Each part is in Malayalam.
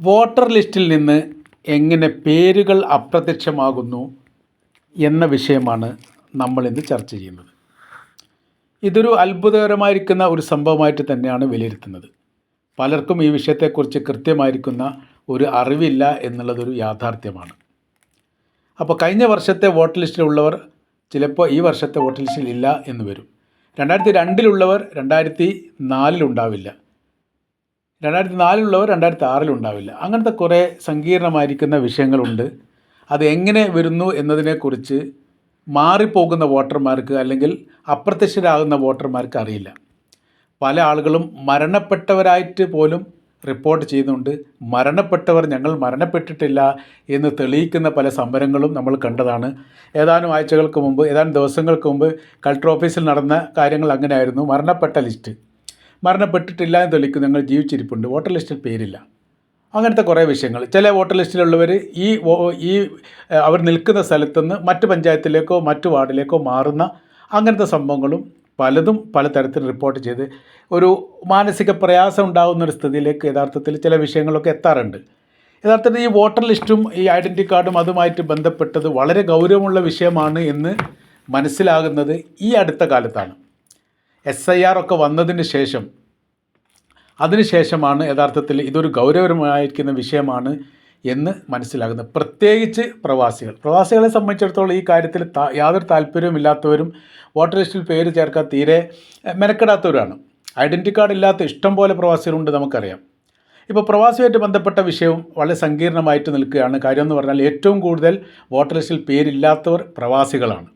വോട്ടർ ലിസ്റ്റിൽ നിന്ന് എങ്ങനെ പേരുകൾ അപ്രത്യക്ഷമാകുന്നു എന്ന വിഷയമാണ് നമ്മളിന്ന് ചർച്ച ചെയ്യുന്നത്. ഇതൊരു അത്ഭുതകരമായിരിക്കുന്ന ഒരു സംഭവമായിട്ട് തന്നെയാണ് വിലയിരുത്തുന്നത്. പലർക്കും ഈ വിഷയത്തെക്കുറിച്ച് കൃത്യമായിരിക്കുന്ന ഒരു അറിവില്ല എന്നുള്ളതൊരു യാഥാർത്ഥ്യമാണ്. അപ്പോൾ കഴിഞ്ഞ വർഷത്തെ വോട്ടർ ലിസ്റ്റിലുള്ളവർ ചിലപ്പോൾ ഈ വർഷത്തെ വോട്ടർ ലിസ്റ്റിൽ ഇല്ല എന്ന് വരും. 2002 2004 ഉണ്ടാവില്ല, 2004 2006 ഉണ്ടാവില്ല. അങ്ങനത്തെ കുറേ സങ്കീർണമായിരിക്കുന്ന വിഷയങ്ങളുണ്ട്. അത് എങ്ങനെ വരുന്നു എന്നതിനെക്കുറിച്ച് മാറിപ്പോകുന്ന വോട്ടർമാർക്ക് അല്ലെങ്കിൽ അപ്രത്യക്ഷരാകുന്ന വോട്ടർമാർക്ക് അറിയില്ല. പല ആളുകളും മരണപ്പെട്ടവരായിട്ട് പോലും റിപ്പോർട്ട് ചെയ്യുന്നുണ്ട്. മരണപ്പെട്ടവർ ഞങ്ങൾ മരണപ്പെട്ടിട്ടില്ല എന്ന് തെളിയിക്കുന്ന പല സമരങ്ങളും നമ്മൾ കണ്ടതാണ്. ഏതാനും ആഴ്ചകൾക്ക് മുമ്പ്, ഏതാനും ദിവസങ്ങൾക്ക് മുമ്പ് കളക്ടർ ഓഫീസിൽ നടന്ന കാര്യങ്ങൾ അങ്ങനെയായിരുന്നു. മരണപ്പെട്ട ലിസ്റ്റ്, മരണപ്പെട്ടിട്ടില്ല എന്ന് തെളിയിക്കും, ഞങ്ങൾ ജീവിച്ചിരിപ്പുണ്ട്, വോട്ടർ ലിസ്റ്റിൽ പേരില്ല. അങ്ങനത്തെ കുറേ വിഷയങ്ങൾ. ചില വോട്ടർ ലിസ്റ്റിലുള്ളവർ ഈ അവർ നിൽക്കുന്ന സ്ഥലത്തുനിന്ന് മറ്റ് പഞ്ചായത്തിലേക്കോ മറ്റു വാർഡിലേക്കോ മാറുന്ന അങ്ങനത്തെ സംഭവങ്ങളും പലതും പലതരത്തിൽ റിപ്പോർട്ട് ചെയ്ത് ഒരു മാനസിക പ്രയാസം ഉണ്ടാകുന്നൊരു സ്ഥിതിയിലേക്ക് യഥാർത്ഥത്തിൽ ചില വിഷയങ്ങളൊക്കെ എത്താറുണ്ട്. യഥാർത്ഥത്തിൽ ഈ വോട്ടർ ലിസ്റ്റും ഈ ഐഡൻറ്റി കാർഡും അതുമായിട്ട് ബന്ധപ്പെട്ടത് വളരെ ഗൗരവമുള്ള വിഷയമാണ് എന്ന് മനസ്സിലാകുന്നത് ഈ അടുത്ത കാലത്താണ്. SIR ഒക്കെ വന്നതിന് ശേഷം, അതിനുശേഷമാണ് യഥാർത്ഥത്തിൽ ഇതൊരു ഗൗരവമായിരിക്കുന്ന വിഷയമാണ് എന്ന് മനസ്സിലാകുന്നത്. പ്രത്യേകിച്ച് പ്രവാസികളെ സംബന്ധിച്ചിടത്തോളം ഈ കാര്യത്തിൽ യാതൊരു താല്പര്യവുമില്ലാത്തവരും വോട്ടർ ലിസ്റ്റിൽ പേര് ചേർക്കാൻ തീരെ മെനക്കെടാത്തവരാണ്. ഐഡൻറ്റി കാർഡ് ഇല്ലാത്ത ഇഷ്ടം പോലെ പ്രവാസികളുണ്ട്, നമുക്കറിയാം. ഇപ്പോൾ പ്രവാസിയുമായിട്ട് ബന്ധപ്പെട്ട വിഷയവും വളരെ സങ്കീർണമായിട്ട് നിൽക്കുകയാണ്. കാര്യം എന്ന് പറഞ്ഞാൽ ഏറ്റവും കൂടുതൽ വോട്ടർ ലിസ്റ്റിൽ പേരില്ലാത്തവർ പ്രവാസികളാണ്.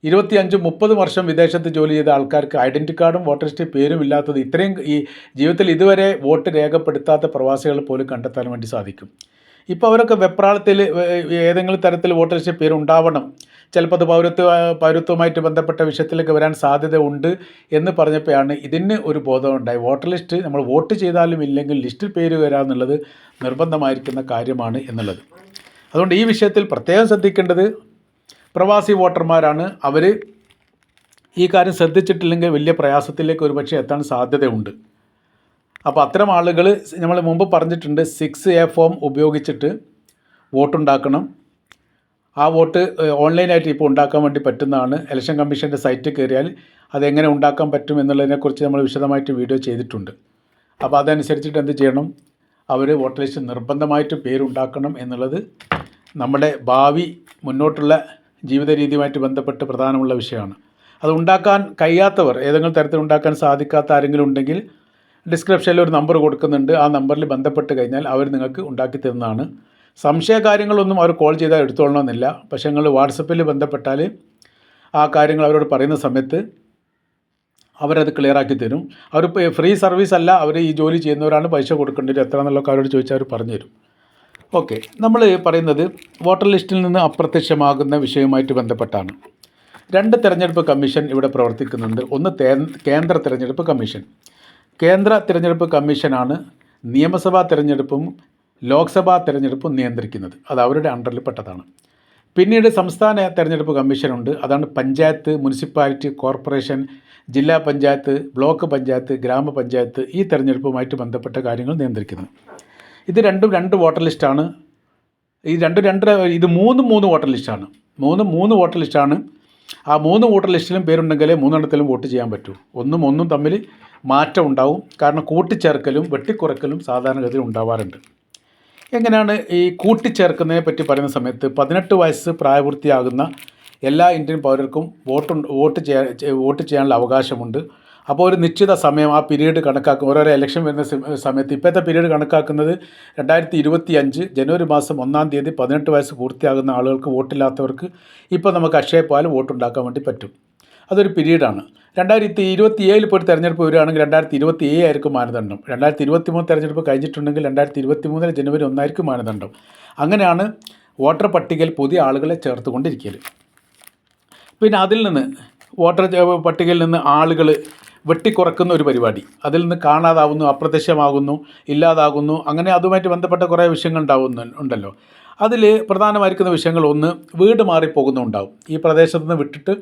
25-30 വർഷം വിദേശത്ത് ജോലി ചെയ്ത ആൾക്കാർക്ക് ഐഡൻറ്റി കാർഡും വോട്ടർ ലിസ്റ്റിൽ പേരും ഇല്ലാത്തത് ഇത്രയും ഈ ജീവിതത്തിൽ ഇതുവരെ വോട്ട് രേഖപ്പെടുത്താത്ത പ്രവാസികൾ പോലും കണ്ടെത്താൻ വേണ്ടി സാധിക്കും. ഇപ്പോൾ അവരൊക്കെ വെപ്രാളത്തിൽ ഏതെങ്കിലും തരത്തിൽ വോട്ടർ ലിസ്റ്റിൽ പേരുണ്ടാവണം, ചിലപ്പോൾ അത് പൗരത്വമായിട്ട് ബന്ധപ്പെട്ട വിഷയത്തിലേക്ക് വരാൻ സാധ്യത ഉണ്ട് എന്ന് പറഞ്ഞപ്പോഴാണ് ഇതിന് ഒരു ബോധമുണ്ടായി. വോട്ടർ ലിസ്റ്റ് നമ്മൾ വോട്ട് ചെയ്താലും ഇല്ലെങ്കിൽ ലിസ്റ്റിൽ പേര് വരാമെന്നുള്ളത് നിർബന്ധമായിരിക്കുന്ന കാര്യമാണ് എന്നുള്ളത്. അതുകൊണ്ട് ഈ വിഷയത്തിൽ പ്രത്യേകം ശ്രദ്ധിക്കേണ്ടത് പ്രവാസി വോട്ടർമാരാണ്. അവർ ഈ കാര്യം ശ്രദ്ധിച്ചിട്ടില്ലെങ്കിൽ വലിയ പ്രയാസത്തിലേക്ക് ഒരുപക്ഷെ എത്താൻ സാധ്യതയുണ്ട്. അപ്പോൾ അത്തരം ആളുകൾ, നമ്മൾ മുമ്പ് പറഞ്ഞിട്ടുണ്ട്, 6A ഫോം ഉപയോഗിച്ചിട്ട് വോട്ടുണ്ടാക്കണം. ആ വോട്ട് ഓൺലൈനായിട്ട് ഇപ്പോൾ ഉണ്ടാക്കാൻ വേണ്ടി പറ്റുന്നതാണ്. ഇലക്ഷൻ കമ്മീഷൻ്റെ സൈറ്റിൽ കയറിയാൽ അതെങ്ങനെ ഉണ്ടാക്കാൻ പറ്റും എന്നുള്ളതിനെക്കുറിച്ച് നമ്മൾ വിശദമായിട്ട് വീഡിയോ ചെയ്തിട്ടുണ്ട്. അപ്പോൾ അതനുസരിച്ചിട്ട് എന്ത് ചെയ്യണം, അവർ വോട്ടർ ലിസ്റ്റ് നിർബന്ധമായിട്ട് പേരുണ്ടാക്കണം എന്നുള്ളത് നമ്മുടെ ഭാവി മുന്നോട്ടുള്ള ജീവിത രീതിയുമായിട്ട് ബന്ധപ്പെട്ട് പ്രധാനമുള്ള വിഷയമാണ്. അത് ഉണ്ടാക്കാൻ കഴിയാത്തവർ, ഏതെങ്കിലും തരത്തിൽ ഉണ്ടാക്കാൻ സാധിക്കാത്ത ആരെങ്കിലും ഉണ്ടെങ്കിൽ ഡിസ്ക്രിപ്ഷനിൽ ഒരു നമ്പർ കൊടുക്കുന്നുണ്ട്. ആ നമ്പറിൽ ബന്ധപ്പെട്ട് കഴിഞ്ഞാൽ അവർ നിങ്ങൾക്ക് ഉണ്ടാക്കി തരുന്നതാണ്. സംശയ കാര്യങ്ങളൊന്നും അവർ കോൾ ചെയ്താൽ എടുത്തോളണമെന്നില്ല. പക്ഷേ നിങ്ങൾ വാട്സപ്പിൽ ബന്ധപ്പെട്ടാൽ ആ കാര്യങ്ങൾ അവരോട് പറയുന്ന സമയത്ത് അവരത് ക്ലിയറാക്കി തരും. അവർ ഫ്രീ സർവീസ് അല്ല, അവർ ഈ ജോലി ചെയ്യുന്നവരാണ്, പൈസ കൊടുക്കേണ്ടത് എത്ര എന്നുള്ളതൊക്കെ അവരോട് ചോദിച്ചാൽ അവർ പറഞ്ഞു തരും. ഓക്കെ, നമ്മൾ പറയുന്നത് വോട്ടർ ലിസ്റ്റിൽ നിന്ന് അപ്രത്യക്ഷമാകുന്ന വിഷയവുമായിട്ട് ബന്ധപ്പെട്ടാണ്. 2 തിരഞ്ഞെടുപ്പ് കമ്മീഷൻ ഇവിടെ പ്രവർത്തിക്കുന്നുണ്ട്. ഒന്ന് കേന്ദ്ര തിരഞ്ഞെടുപ്പ് കമ്മീഷൻ. കേന്ദ്ര തിരഞ്ഞെടുപ്പ് കമ്മീഷനാണ് നിയമസഭാ തിരഞ്ഞെടുപ്പും ലോക്സഭാ തിരഞ്ഞെടുപ്പും നിയന്ത്രിക്കുന്നത്. അത് അവരുടെ അണ്ടറിൽ പെട്ടതാണ്. പിന്നീട് സംസ്ഥാന തിരഞ്ഞെടുപ്പ് കമ്മീഷനുണ്ട്. അതാണ് പഞ്ചായത്ത്, മുനിസിപ്പാലിറ്റി, കോർപ്പറേഷൻ, ജില്ലാ പഞ്ചായത്ത്, ബ്ലോക്ക് പഞ്ചായത്ത്, ഗ്രാമപഞ്ചായത്ത് ഈ തിരഞ്ഞെടുപ്പുമായിട്ട് ബന്ധപ്പെട്ട കാര്യങ്ങൾ നിയന്ത്രിക്കുന്നത്. ഇത് രണ്ടും 2 വോട്ടർ ലിസ്റ്റാണ്. ഇത് മൂന്ന് വോട്ടർ ലിസ്റ്റാണ്. മൂന്ന് വോട്ടർ ലിസ്റ്റാണ്. ആ 3 വോട്ടർ ലിസ്റ്റിലും പേരുണ്ടെങ്കിലേ 3 വോട്ട് ചെയ്യാൻ പറ്റൂ. ഒന്നും തമ്മിൽ മാറ്റം ഉണ്ടാവും. കാരണം കൂട്ടിച്ചേർക്കലും വെട്ടിക്കുറക്കലും സാധാരണഗതിയിൽ ഉണ്ടാവാറുണ്ട്. എങ്ങനെയാണ് ഈ കൂട്ടിച്ചേർക്കുന്നതിനെ പറ്റി പറയുന്ന സമയത്ത് 18 വയസ്സ് പ്രായപൂർത്തിയാകുന്ന എല്ലാ ഇന്ത്യൻ പൗരർക്കും വോട്ട് ചെയ്യാനുള്ള അവകാശമുണ്ട്. അപ്പോൾ ഒരു നിശ്ചിത സമയം, ആ പീരീഡ് കണക്കാക്കും. ഓരോരോ ഇലക്ഷൻ വരുന്ന സമയത്ത് ഇപ്പോഴത്തെ പീരീഡ് കണക്കാക്കുന്നത് 2025 ജനുവരി മാസം 1-ാം തീയതി 18 വയസ്സ് പൂർത്തിയാകുന്ന ആളുകൾക്ക്, വോട്ടില്ലാത്തവർക്ക് ഇപ്പോൾ നമുക്ക് അക്ഷയ പോയാൽ വോട്ടുണ്ടാക്കാൻ വേണ്ടി പറ്റും. അതൊരു പീരീഡാണ്. 2027 ഇപ്പോൾ ഒരു തെരഞ്ഞെടുപ്പ് വരികയാണെങ്കിൽ 2027 ആയിരിക്കും മാനദണ്ഡം. 2023 തെരഞ്ഞെടുപ്പ് കഴിഞ്ഞിട്ടുണ്ടെങ്കിൽ 2023 ജനുവരി 1 ആയിരിക്കും മാനദണ്ഡം. അങ്ങനെയാണ് വോട്ടർ പട്ടികയിൽ പുതിയ ആളുകളെ ചേർത്തുകൊണ്ടിരിക്കൽ. പിന്നെ അതിൽ നിന്ന് വോട്ടർ പട്ടികയിൽ നിന്ന് ആളുകൾ വെട്ടിക്കുറക്കുന്ന ഒരു പരിപാടി, അതിൽ നിന്ന് കാണാതാവുന്നു, അപ്രത്യക്ഷമാകുന്നു, ഇല്ലാതാകുന്നു, അങ്ങനെ അതുമായിട്ട് ബന്ധപ്പെട്ട കുറേ വിഷയങ്ങൾ ഉണ്ടല്ലോ. അതിൽ പ്രധാനമായിരിക്കുന്ന വിഷയങ്ങൾ, ഒന്ന്, വീട് മാറിപ്പോകുന്നുണ്ടാവും. ഈ പ്രദേശത്ത് നിന്ന് വിട്ടിട്ട്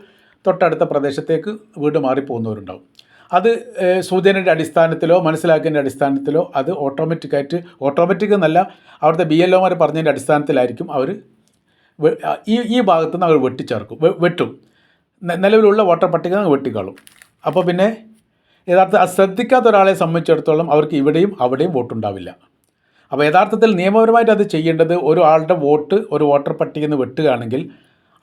തൊട്ടടുത്ത പ്രദേശത്തേക്ക് വീട് മാറിപ്പോകുന്നവരുണ്ടാവും. അത് സൂചനയുടെ അടിസ്ഥാനത്തിലോ മനസ്സിലാക്കിയതിൻ്റെ അടിസ്ഥാനത്തിലോ അത് ഓട്ടോമാറ്റിക് എന്നല്ല, അവിടുത്തെ BLOമാർ പറഞ്ഞതിൻ്റെ അടിസ്ഥാനത്തിലായിരിക്കും അവർ ഈ ഭാഗത്തു നിന്ന് അവർ വെട്ടും. നിലവിലുള്ള വോട്ടർ പട്ടിക വെട്ടിക്കാളും. അപ്പോൾ പിന്നെ യഥാർത്ഥത്തിൽ ശ്രദ്ധിക്കാത്ത ഒരാളെ സംബന്ധിച്ചിടത്തോളം അവർക്ക് ഇവിടെയും അവിടെയും വോട്ടുണ്ടാവില്ല. അപ്പോൾ യഥാർത്ഥത്തിൽ നിയമപരമായിട്ട് അത് ചെയ്യേണ്ടത്, ഒരു ആളുടെ വോട്ട് ഒരു വോട്ടർ പട്ടികയിൽ നിന്ന് വെട്ടുകയാണെങ്കിൽ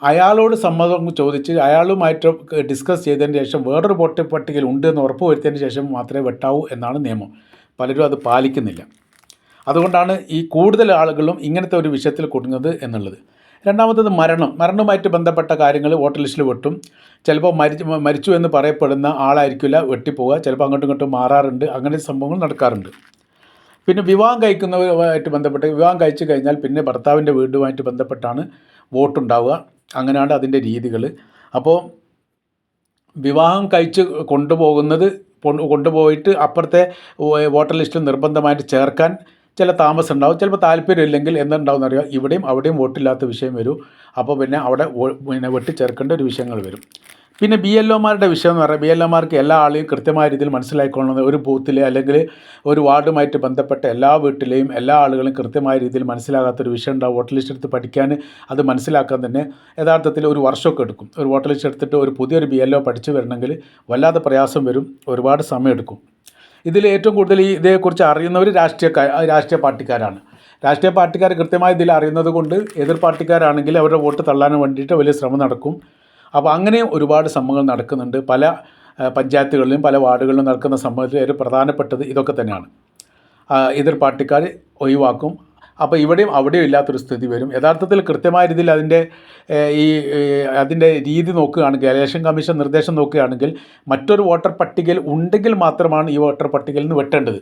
അയാളോട് സമ്മതം ചോദിച്ച് അയാളുമായിട്ട് ഡിസ്കസ് ചെയ്തതിന് ശേഷം വേറൊരു വോട്ടർ പട്ടികയിൽ ഉണ്ട് എന്ന് ഉറപ്പ് വരുത്തിയതിന് ശേഷം മാത്രമേ വെട്ടാവൂ എന്നാണ് നിയമം. പലരും അത് പാലിക്കുന്നില്ല. അതുകൊണ്ടാണ് ഈ കൂടുതൽ ആളുകളും ഇങ്ങനത്തെ ഒരു വിഷയത്തിൽ കുടുങ്ങുന്നത് എന്നുള്ളത്. രണ്ടാമത്തത് മരണവുമായിട്ട് ബന്ധപ്പെട്ട കാര്യങ്ങൾ വോട്ടർ ലിസ്റ്റിൽ വെട്ടും. ചിലപ്പോൾ മരിച്ചു എന്ന് പറയപ്പെടുന്ന ആളായിരിക്കില്ല വെട്ടിപ്പോവുക, ചിലപ്പോൾ അങ്ങോട്ടും ഇങ്ങോട്ടും മാറാറുണ്ട്. അങ്ങനെ സംഭവങ്ങൾ നടക്കാറുണ്ട്. പിന്നെ വിവാഹം കഴിക്കുന്നവരുമായിട്ട് ബന്ധപ്പെട്ട്, വിവാഹം കഴിച്ചു കഴിഞ്ഞാൽ പിന്നെ ഭർത്താവിൻ്റെ വീടുമായിട്ട് ബന്ധപ്പെട്ടാണ് വോട്ടുണ്ടാവുക. അങ്ങനെയാണ് അതിൻ്റെ രീതികൾ. അപ്പോൾ വിവാഹം കഴിച്ച് കൊണ്ടുപോയിട്ട് അപ്പുറത്തെ വോട്ടർ ലിസ്റ്റിൽ നിർബന്ധമായിട്ട് ചേർക്കാൻ ചില താമസം ഉണ്ടാവും. ചിലപ്പോൾ താല്പര്യമില്ലെങ്കിൽ എന്തുണ്ടാവും അറിയാം, ഇവിടെയും അവിടെയും വോട്ടില്ലാത്ത വിഷയം വരും. അപ്പോൾ പിന്നെ അവിടെ വെട്ടിച്ചേർക്കേണ്ട ഒരു വിഷയങ്ങൾ വരും. പിന്നെ BLOമാരുടെ വിഷയം എന്ന് പറഞ്ഞാൽ, BLOമാർക്ക് എല്ലാ ആളെയും കൃത്യമായ രീതിയിൽ മനസ്സിലാക്കിക്കൊള്ളുന്നത്, ഒരു ബൂത്തിലെ അല്ലെങ്കിൽ ഒരു വാർഡുമായിട്ട് ബന്ധപ്പെട്ട എല്ലാ വീട്ടിലെയും എല്ലാ ആളുകളും കൃത്യമായ രീതിയിൽ മനസ്സിലാകാത്തൊരു വിഷയം ഉണ്ടാവും. വോട്ടർ ലിസ്റ്റ് എടുത്ത് പഠിക്കാൻ, അത് മനസ്സിലാക്കാൻ തന്നെ യഥാർത്ഥത്തിൽ ഒരു വർഷമൊക്കെ എടുക്കും. ഒരു വോട്ടർ ലിസ്റ്റ് എടുത്തിട്ട് ഒരു പുതിയൊരു BLO പഠിച്ചു വരണമെങ്കിൽ വല്ലാതെ പ്രയാസം വരും, ഒരുപാട് സമയമെടുക്കും. ഇതിൽ ഏറ്റവും കൂടുതൽ ഇതേക്കുറിച്ച് അറിയുന്നവർ രാഷ്ട്രീയ പാർട്ടിക്കാരാണ്. രാഷ്ട്രീയ പാർട്ടിക്കാർ കൃത്യമായി ഇതിൽ അറിയുന്നത് കൊണ്ട് എതിർ പാർട്ടിക്കാരാണെങ്കിൽ അവരുടെ വോട്ട് തള്ളാൻ വേണ്ടിയിട്ട് വലിയ ശ്രമം നടക്കും. അപ്പോൾ അങ്ങനെയും ഒരുപാട് സംഭവങ്ങൾ നടക്കുന്നുണ്ട്. പല പഞ്ചായത്തുകളിലും പല വാർഡുകളിലും നടക്കുന്ന സംഭവത്തിൽ ഏറ്റവും പ്രധാനപ്പെട്ടത് ഇതൊക്കെ തന്നെയാണ്. എതിർ പാർട്ടിക്കാർ ഒഴിവാക്കും. അപ്പോൾ ഇവിടെയും അവിടെയും ഇല്ലാത്തൊരു സ്ഥിതി വരും. യഥാർത്ഥത്തിൽ കൃത്യമായ രീതിയിൽ അതിൻ്റെ രീതി നോക്കുകയാണെങ്കിൽ, ഇലക്ഷൻ കമ്മീഷൻ നിർദ്ദേശം നോക്കുകയാണെങ്കിൽ, മറ്റൊരു വോട്ടർ പട്ടികയിൽ ഉണ്ടെങ്കിൽ മാത്രമാണ് ഈ വോട്ടർ പട്ടികയിൽ നിന്ന് വെട്ടേണ്ടത്.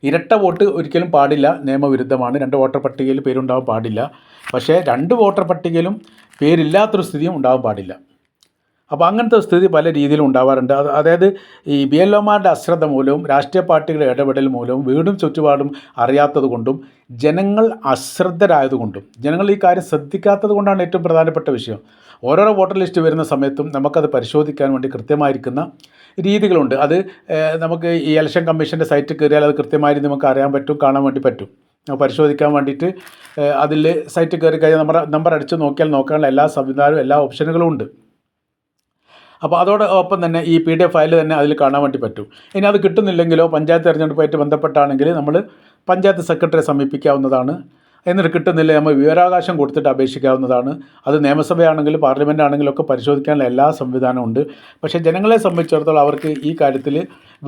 ഇരട്ട വോട്ട് ഒരിക്കലും പാടില്ല, നിയമവിരുദ്ധമാണ്. 2 വോട്ടർ പട്ടികയിൽ പേരുണ്ടാവാൻ പാടില്ല. പക്ഷേ 2 വോട്ടർ പട്ടികയിലും പേരില്ലാത്തൊരു സ്ഥിതിയും ഉണ്ടാവാൻ പാടില്ല. അപ്പോൾ അങ്ങനത്തെ സ്ഥിതി പല രീതിയിലും ഉണ്ടാവാറുണ്ട്. അതായത് ഈ BLOമാരുടെ അശ്രദ്ധ മൂലവും രാഷ്ട്രീയ പാർട്ടികളുടെ ഇടപെടൽ മൂലവും വീടും ചുറ്റുപാടും അറിയാത്തത് കൊണ്ടും ജനങ്ങൾ അശ്രദ്ധരായതുകൊണ്ടും ജനങ്ങൾ ഈ കാര്യം ശ്രദ്ധിക്കാത്തത് കൊണ്ടാണ് ഏറ്റവും പ്രധാനപ്പെട്ട വിഷയം. ഓരോരോ വോട്ടർ ലിസ്റ്റ് വരുന്ന സമയത്തും നമുക്കത് പരിശോധിക്കാൻ വേണ്ടി കൃത്യമായിരിക്കുന്ന രീതികളുണ്ട്. അത് നമുക്ക് ഈ ഇലക്ഷൻ കമ്മീഷൻ്റെ സൈറ്റിൽ കയറിയാൽ അത് കൃത്യമായി നമുക്ക് അറിയാൻ പറ്റും, കാണാൻ വേണ്ടി പറ്റും. പരിശോധിക്കാൻ വേണ്ടിയിട്ട് അതിൽ സൈറ്റിൽ കയറി കഴിഞ്ഞാൽ നമ്പർ അടിച്ച് നോക്കാനുള്ള എല്ലാ സംവിധാനവും എല്ലാ ഓപ്ഷനുകളും ഉണ്ട്. അപ്പോൾ അതോടൊപ്പം തന്നെ ഈ PDF ഫയൽ തന്നെ അതിൽ കാണാൻ വേണ്ടി പറ്റും. ഇനി അത് കിട്ടുന്നില്ലെങ്കിലോ പഞ്ചായത്ത് തിരഞ്ഞെടുപ്പുമായിട്ട് ബന്ധപ്പെട്ടാണെങ്കിൽ നമ്മൾ പഞ്ചായത്ത് സെക്രട്ടറിയെ സമീപിക്കാവുന്നതാണ്. എന്നിട്ട് കിട്ടുന്നില്ല നമ്മൾ വിവരാവകാശം കൊടുത്തിട്ട് അപേക്ഷിക്കാവുന്നതാണ്. അത് നിയമസഭയാണെങ്കിലും പാർലമെൻ്റ് ആണെങ്കിലും ഒക്കെ പരിശോധിക്കാനുള്ള എല്ലാ സംവിധാനവും ഉണ്ട്. പക്ഷേ ജനങ്ങളെ സംബന്ധിച്ചിടത്തോളം അവർക്ക് ഈ കാര്യത്തിൽ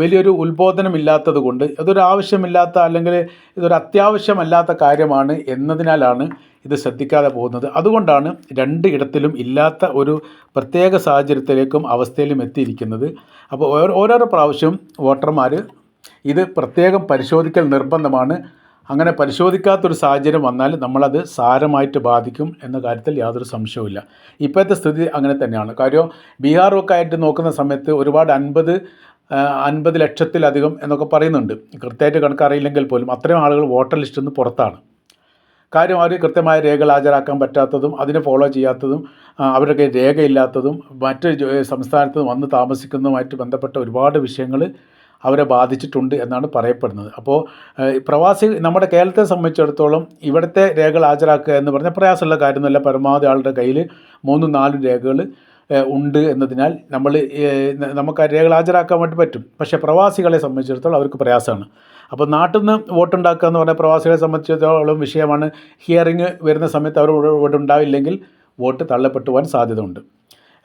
വലിയൊരു ഉത്ബോധനമില്ലാത്തത് കൊണ്ട്, ഇതൊരു ആവശ്യമില്ലാത്ത അല്ലെങ്കിൽ ഇതൊരു അത്യാവശ്യമല്ലാത്ത കാര്യമാണ് എന്നതിനാലാണ് ഇത് ശ്രദ്ധിക്കാതെ പോകുന്നത്. അതുകൊണ്ടാണ് 2 ഇടത്തിലും ഇല്ലാത്ത ഒരു പ്രത്യേക സാഹചര്യത്തിലേക്കും അവസ്ഥയിലും എത്തിയിരിക്കുന്നത്. അപ്പോൾ ഓരോരോ പ്രാവശ്യവും വോട്ടർമാർ ഇത് പ്രത്യേകം പരിശോധിക്കൽ നിർബന്ധമാണ്. അങ്ങനെ പരിശോധിക്കാത്തൊരു സാഹചര്യം വന്നാൽ നമ്മളത് സാരമായിട്ട് ബാധിക്കും എന്ന കാര്യത്തിൽ യാതൊരു സംശയവുമില്ല. ഇപ്പോഴത്തെ സ്ഥിതി അങ്ങനെ തന്നെയാണ്. കാര്യം ബീഹാറൊക്കെ ആയിട്ട് നോക്കുന്ന സമയത്ത് ഒരുപാട് 50 ലക്ഷത്തിലധികം എന്നൊക്കെ പറയുന്നുണ്ട്. കൃത്യമായിട്ട് കണക്കറിയില്ലെങ്കിൽ പോലും അത്രയും ആളുകൾ വോട്ടർ ലിസ്റ്റിൽ നിന്ന് പുറത്താണ്. കാര്യം അവർ കൃത്യമായ രേഖകൾ ഹാജരാക്കാൻ പറ്റാത്തതും അതിനെ ഫോളോ ചെയ്യാത്തതും അവരുടെ രേഖയില്ലാത്തതും മറ്റ് സംസ്ഥാനത്ത് വന്ന് താമസിക്കുന്നതുമായിട്ട് ബന്ധപ്പെട്ട ഒരുപാട് വിഷയങ്ങൾ അവരെ ബാധിച്ചിട്ടുണ്ട് എന്നാണ് പറയപ്പെടുന്നത്. അപ്പോൾ പ്രവാസി നമ്മുടെ കേരളത്തെ സംബന്ധിച്ചിടത്തോളം ഇവിടുത്തെ രേഖകൾ ഹാജരാക്കുക എന്ന് പറഞ്ഞാൽ പ്രയാസമുള്ള കാര്യമൊന്നുമല്ല. പരമാവധി ആളുടെ കയ്യിൽ 3-4 രേഖകൾ ഉണ്ട് എന്നതിനാൽ നമുക്ക് ആ രേഖകൾ ഹാജരാക്കാൻ വേണ്ടി പറ്റും. പക്ഷേ പ്രവാസികളെ സംബന്ധിച്ചിടത്തോളം അവർക്ക് പ്രയാസമാണ്. അപ്പോൾ നാട്ടിൽ നിന്ന് വോട്ടുണ്ടാക്കുക എന്ന് പറഞ്ഞാൽ പ്രവാസികളെ സംബന്ധിച്ചിടത്തോളം വിഷയമാണ്. ഹിയറിങ് വരുന്ന സമയത്ത് അവർ ഇവിടെ ഉണ്ടാവില്ലെങ്കിൽ വോട്ട് തള്ളപ്പെട്ടു പോകാൻ സാധ്യത ഉണ്ട്.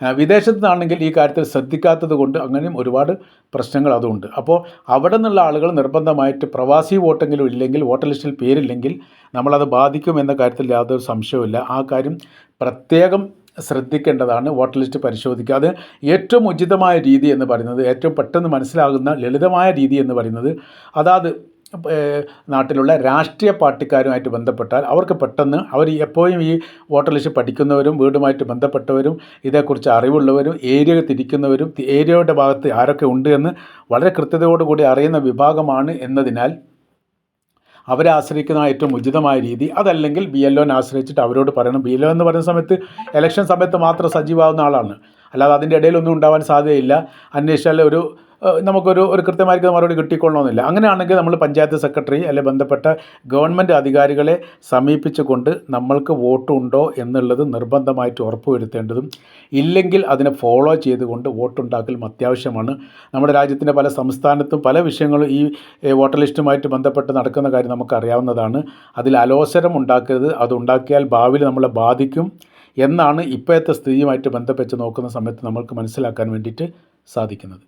വിദേശത്തു നിന്നാണെങ്കിൽ ഈ കാര്യത്തിൽ ശ്രദ്ധിക്കാത്തത് കൊണ്ട് അങ്ങനെയും ഒരുപാട് പ്രശ്നങ്ങൾ അതുണ്ട്. അപ്പോൾ അവിടെ നിന്നുള്ള ആളുകൾ നിർബന്ധമായിട്ട് പ്രവാസി വോട്ടെങ്കിലും ഇല്ലെങ്കിൽ, വോട്ടർ ലിസ്റ്റിൽ പേരില്ലെങ്കിൽ നമ്മളത് ബാധിക്കും എന്ന കാര്യത്തിൽ യാതൊരു സംശയവുമില്ല. ആ കാര്യം പ്രത്യേകം ശ്രദ്ധിക്കേണ്ടതാണ്. വോട്ടർ ലിസ്റ്റ് പരിശോധിക്കുക. അത് ഏറ്റവും ഉചിതമായ രീതി എന്ന് പറയുന്നത്, ഏറ്റവും പെട്ടെന്ന് മനസ്സിലാകുന്ന ലളിതമായ രീതി എന്ന് പറയുന്നത്, അതാത് നാട്ടിലുള്ള രാഷ്ട്രീയ പാർട്ടിക്കാരുമായിട്ട് ബന്ധപ്പെട്ടാൽ അവർക്ക് പെട്ടെന്ന്, അവർ എപ്പോഴും ഈ വോട്ടർ ലിസ്റ്റ് പഠിക്കുന്നവരും വീടുമായിട്ട് ബന്ധപ്പെട്ടവരും ഇതേക്കുറിച്ച് അറിവുള്ളവരും ഏരിയ തിരിക്കുന്നവരും ഏരിയയുടെ ഭാഗത്ത് ആരൊക്കെ ഉണ്ട് എന്ന് വളരെ കൃത്യതയോടുകൂടി അറിയുന്ന വിഭാഗമാണ് എന്നതിനാൽ അവരെ ആശ്രയിക്കുന്ന ഏറ്റവും ഉചിതമായ രീതി. അതല്ലെങ്കിൽ BLOനെ ആശ്രയിച്ചിട്ട് അവരോട് പറയണം. BLO എന്ന് പറയുന്ന സമയത്ത് ഇലക്ഷൻ സമയത്ത് മാത്രം സജീവമാകുന്ന ആളാണ്, അല്ലാതെ അതിൻ്റെ ഇടയിലൊന്നും ഉണ്ടാവാൻ സാധ്യതയില്ല. അന്വേഷിച്ചാൽ ഒരു നമുക്കൊരു കൃത്യമായിരിക്കുന്ന മറുപടി കിട്ടിക്കൊള്ളണമെന്നില്ല. അങ്ങനെയാണെങ്കിൽ നമ്മൾ പഞ്ചായത്ത് സെക്രട്ടറി അല്ലെങ്കിൽ ബന്ധപ്പെട്ട ഗവൺമെൻറ് അധികാരികളെ സമീപിച്ചുകൊണ്ട് നമ്മൾക്ക് വോട്ടുണ്ടോ എന്നുള്ളത് നിർബന്ധമായിട്ട് ഉറപ്പുവരുത്തേണ്ടതും ഇല്ലെങ്കിൽ അതിനെ ഫോളോ ചെയ്തുകൊണ്ട് വോട്ടുണ്ടാക്കലും അത്യാവശ്യമാണ്. നമ്മുടെ രാജ്യത്തിൻ്റെ പല സംസ്ഥാനത്തും പല വിഷയങ്ങളും ഈ വോട്ടർ ലിസ്റ്റുമായിട്ട് ബന്ധപ്പെട്ട് നടക്കുന്ന കാര്യം നമുക്കറിയാവുന്നതാണ്. അതിൽ അലോസരം ഉണ്ടാക്കരുത്. അതുണ്ടാക്കിയാൽ ഭാവിയിൽ നമ്മളെ ബാധിക്കും എന്നാണ് ഇപ്പോഴത്തെ സ്ഥിതിയുമായിട്ട് ബന്ധപ്പെട്ട് നോക്കുന്ന സമയത്ത് നമ്മൾക്ക് മനസ്സിലാക്കാൻ വേണ്ടിയിട്ട് സാധിക്കുന്നത്.